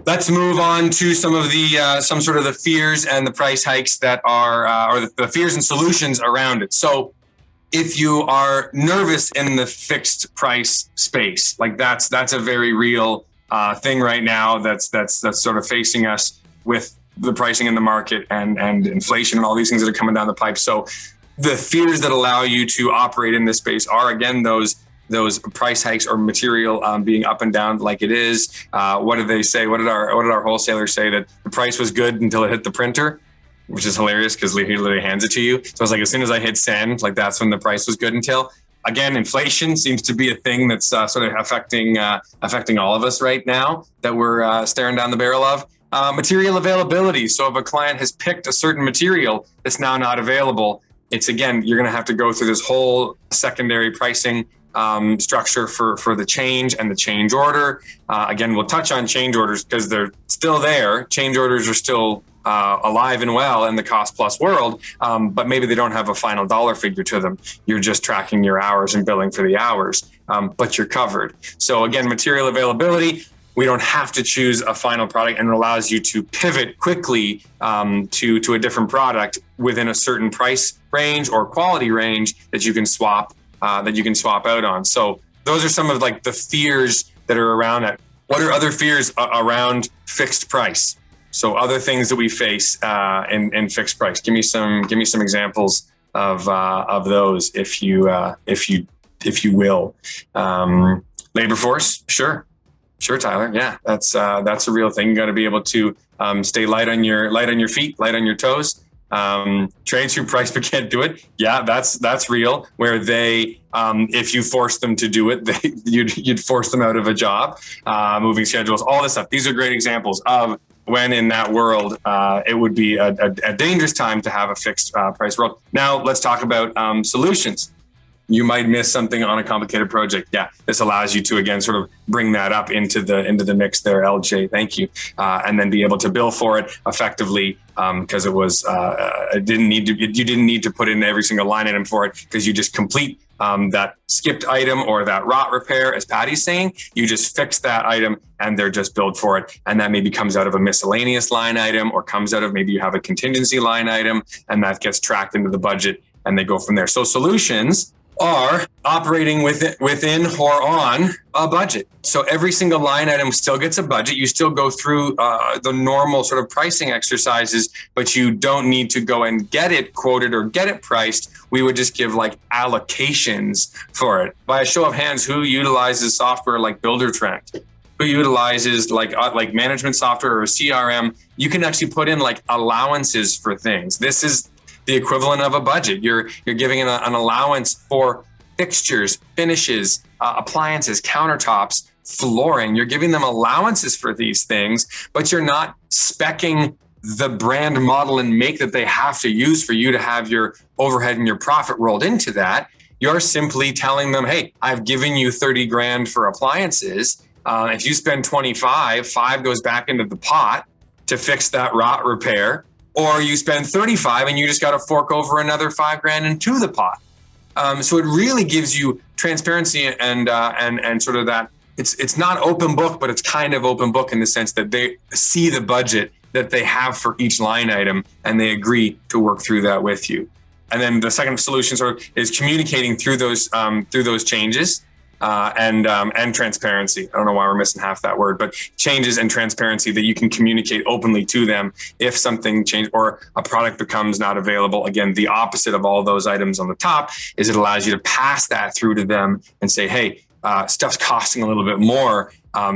Let's move on to some of the some sort of the fears and the price hikes that are, or the fears and solutions around it. So, if you are nervous in the fixed price space, like that's a very real thing right now. That's sort of facing us with the pricing in the market and inflation and all these things that are coming down the pipe. So, the fears that allow you to operate in this space are again those price hikes or material being up and down like it is. What did they say? What did our wholesalers say? That the price was good until it hit the printer, which is hilarious because he literally hands it to you. So it's like, as soon as I hit send, like that's when the price was good until. Again, inflation seems to be a thing that's sort of affecting all of us right now that we're staring down the barrel of. Material availability. So if a client has picked a certain material that's now not available, it's again, you're going to have to go through this whole secondary pricing structure for the change and the change order. Again, we'll touch on change orders because they're still there. Change orders are still alive and well in the cost plus world, but maybe they don't have a final dollar figure to them. You're just tracking your hours and billing for the hours, but you're covered. So again, material availability, we don't have to choose a final product, and it allows you to pivot quickly to a different product within a certain price range or quality range that you can swap out on. So those are some of like the fears that are around it. What are other fears around fixed price? So other things that we face in fixed price. Give me some examples of those, if you will. Labor force, sure, Tyler. Yeah, that's a real thing. You got to be able to stay light on your feet, light on your toes. Trades who price but can't do it. Yeah, that's real. Where they, if you force them to do it, you'd force them out of a job. Moving schedules, all this stuff. These are great examples of when in that world it would be a dangerous time to have a fixed price world. Now let's talk about solutions. You might miss something on a complicated project. Yeah, this allows you to again sort of bring that up into the mix there, LJ. Thank you, and then be able to bill for it effectively because it was you didn't need to put in every single line item for it because you just complete that skipped item or that rot repair, as Patty's saying. You just fix that item and they're just billed for it, and that maybe comes out of a miscellaneous line item or comes out of maybe you have a contingency line item and that gets tracked into the budget and they go from there. So solutions are operating within or on a budget. So every single line item still gets a budget. You still go through the normal sort of pricing exercises, but you don't need to go and get it quoted or get it priced. We would just give like allocations for it. By a show of hands, who utilizes software like Buildertrend? Who utilizes like management software or CRM? You can actually put in like allowances for things. This is the equivalent of a budget. You're giving an allowance for fixtures, finishes, appliances, countertops, flooring. You're giving them allowances for these things, but you're not speccing the brand, model, and make that they have to use for you to have your overhead and your profit rolled into that. You're simply telling them, hey, I've given you 30 grand for appliances. If you spend 25, 5 goes back into the pot to fix that rot repair. Or you spend 35 and you just got to fork over another 5 grand into the pot. So it really gives you transparency and sort of that. It's not open book, but it's kind of open book in the sense that they see the budget that they have for each line item and they agree to work through that with you. And then the second solution is communicating through those changes. And transparency. I don't know why we're missing half that word, but changes and transparency that you can communicate openly to them if something changed or a product becomes not available. Again, the opposite of all those items on the top is it allows you to pass that through to them and say, hey, stuff's costing a little bit more.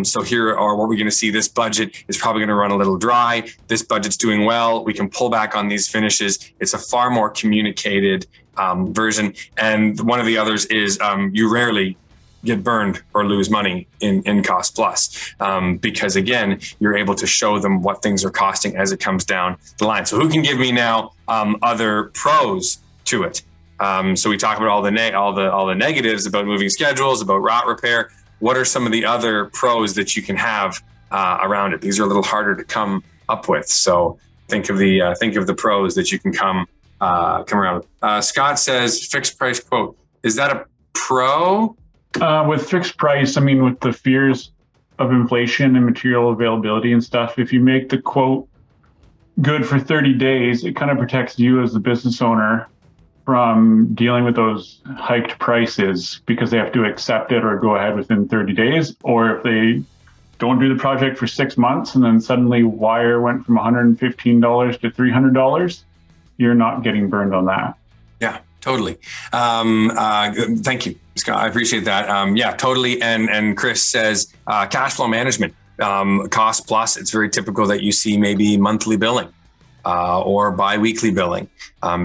So here are what we're going to see. This budget is probably going to run a little dry. This budget's doing well. We can pull back on these finishes. It's a far more communicated version. And one of the others is you rarely get burned or lose money in cost plus because again, you're able to show them what things are costing as it comes down the line. So who can give me now other pros to it? So we talk about all the negatives about moving schedules, about rot repair. What are some of the other pros that you can have around it? These are a little harder to come up with. So think of the pros that you can come around with. Scott says fixed price quote. Is that a pro? With fixed price, I mean, with the fears of inflation and material availability and stuff, if you make the quote good for 30 days, it kind of protects you as the business owner from dealing with those hiked prices because they have to accept it or go ahead within 30 days. Or if they don't do the project for 6 months and then suddenly wire went from $115 to $300, you're not getting burned on that. Yeah, totally. Thank you, Scott. I appreciate that. Yeah, totally. And Chris says cash flow management, cost plus. It's very typical that you see maybe monthly billing or biweekly billing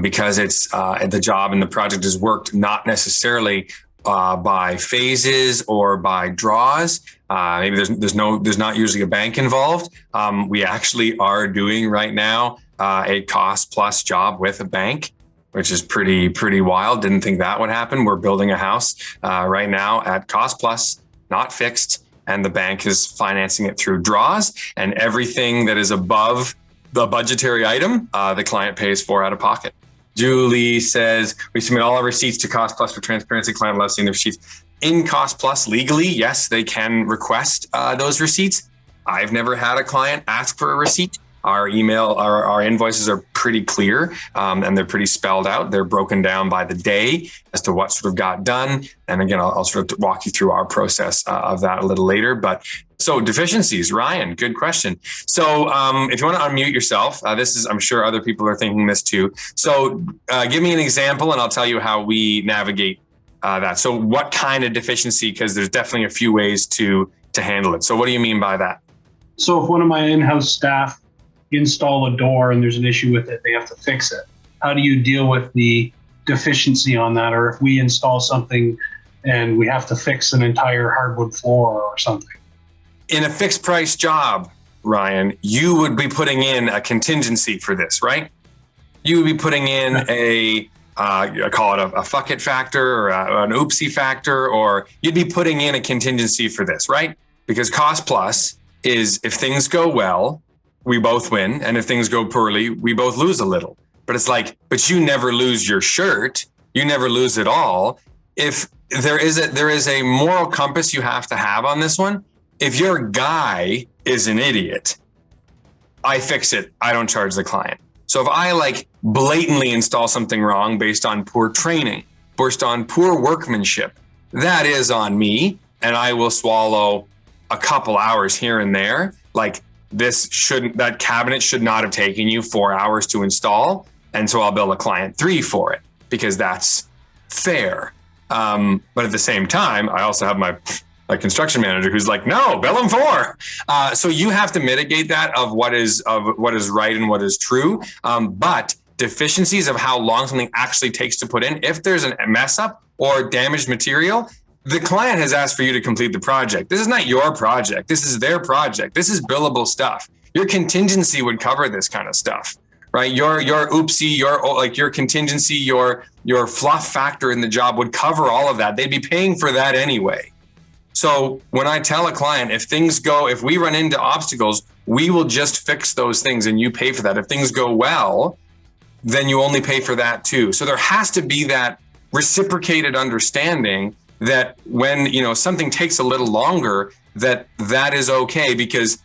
because it's the job and the project is worked not necessarily by phases or by draws. Maybe there's not usually a bank involved. We actually are doing right now a cost plus job with a bank, which is pretty wild. Didn't think that would happen. We're building a house right now at cost plus, not fixed, and the bank is financing it through draws, and everything that is above the budgetary item, the client pays for out of pocket. Julie says, we submit all our receipts to Cost Plus for transparency. Client loves seeing the receipts. In Cost Plus, legally, yes, they can request those receipts. I've never had a client ask for a receipt. Our invoices are pretty clear and they're pretty spelled out. They're broken down by the day as to what sort of got done. And again, I'll sort of walk you through our process of that a little later. But so deficiencies, Ryan, good question. So if you want to unmute yourself, I'm sure other people are thinking this too. So give me an example and I'll tell you how we navigate that. So what kind of deficiency? Because there's definitely a few ways to handle it. So what do you mean by that? So if one of my in-house staff install a door and there's an issue with it, they have to fix it. How do you deal with the deficiency on that? Or if we install something and we have to fix an entire hardwood floor or something? In a fixed price job, Ryan, you would be putting in a contingency for this, right? You would be putting in I call it a fuck it factor or an oopsie factor, or you'd be putting in a contingency for this, right? Because cost plus is if things go well, we both win. And if things go poorly, we both lose a little. But it's like, but you never lose your shirt. You never lose it all. If there is a moral compass you have to have on this one. If your guy is an idiot, I fix it. I don't charge the client. So if I blatantly install something wrong based on poor training, based on poor workmanship, that is on me. And I will swallow a couple hours here and there. That cabinet should not have taken you 4 hours to install. And so I'll bill a client 3 for it because that's fair. But at the same time, I also have my construction manager who's like, no, bill him 4. So you have to mitigate that of what is right and what is true. But deficiencies of how long something actually takes to put in, if there's a mess up or damaged material, the client has asked for you to complete the project. This is not your project. This is their project. This is billable stuff. Your contingency would cover this kind of stuff, right? Your oopsie, your contingency, your fluff factor in the job would cover all of that. They'd be paying for that anyway. So when I tell a client, if we run into obstacles, we will just fix those things and you pay for that. If things go well, then you only pay for that too. So there has to be that reciprocated understanding that when something takes a little longer, that is okay because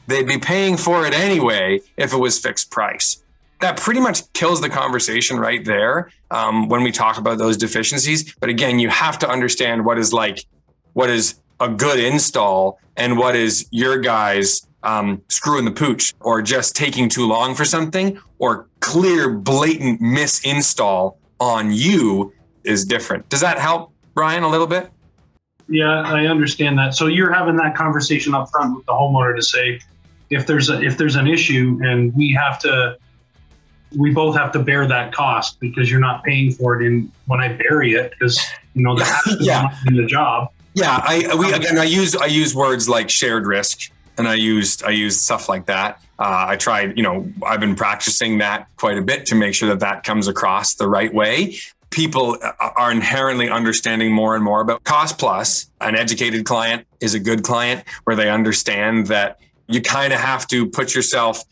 they'd be paying for it anyway if it was fixed price. That pretty much kills the conversation right there when we talk about those deficiencies. But again, you have to understand what is a good install and what is your guys screwing the pooch or just taking too long for something, or clear blatant misinstall on you is different. Does that help, Brian, a little bit? Yeah, I understand that. So you're having that conversation up front with the homeowner to say, if there's an issue and we both have to bear that cost because you're not paying for it when I bury it because the house is not in the job. Yeah, I use words like shared risk, and I used stuff like that. I tried, I've been practicing that quite a bit to make sure that comes across the right way. People are inherently understanding more and more about cost plus. An educated client is a good client where they understand that you kind of have to put yourself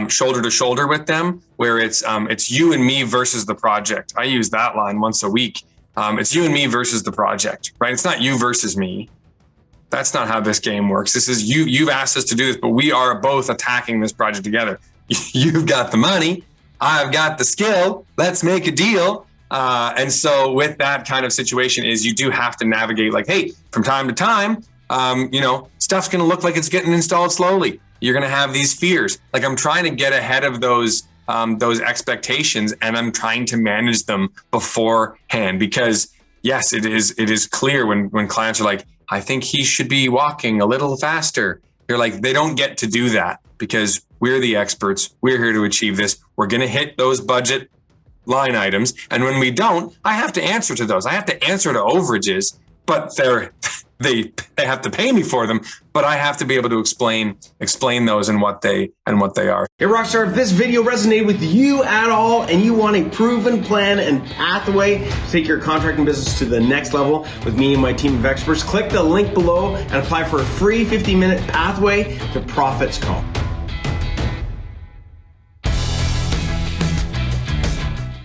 shoulder to shoulder with them, where it's you and me versus the project. I use that line once a week. It's you and me versus the project, right? It's not you versus me. That's not how this game works. This is you've asked us to do this, but we are both attacking this project together. You've got the money, I've got the skill. Let's make a deal. And so with that kind of situation is you do have to navigate like, hey, from time to time, stuff's going to look like it's getting installed slowly. You're going to have these fears. Like I'm trying to get ahead of those expectations, and I'm trying to manage them beforehand, because yes, it is clear when clients are like, I think he should be walking a little faster. You're like, they don't get to do that because we're the experts. We're here to achieve this. We're going to hit those budget line items. And when we don't, I have to answer to those. I have to answer to overages, but they have to pay me for them, but I have to be able to explain those and what they are. Hey Rockstar, if this video resonated with you at all and you want a proven plan and pathway to take your contracting business to the next level with me and my team of experts, click the link below and apply for a free 50-minute pathway to Profits Call.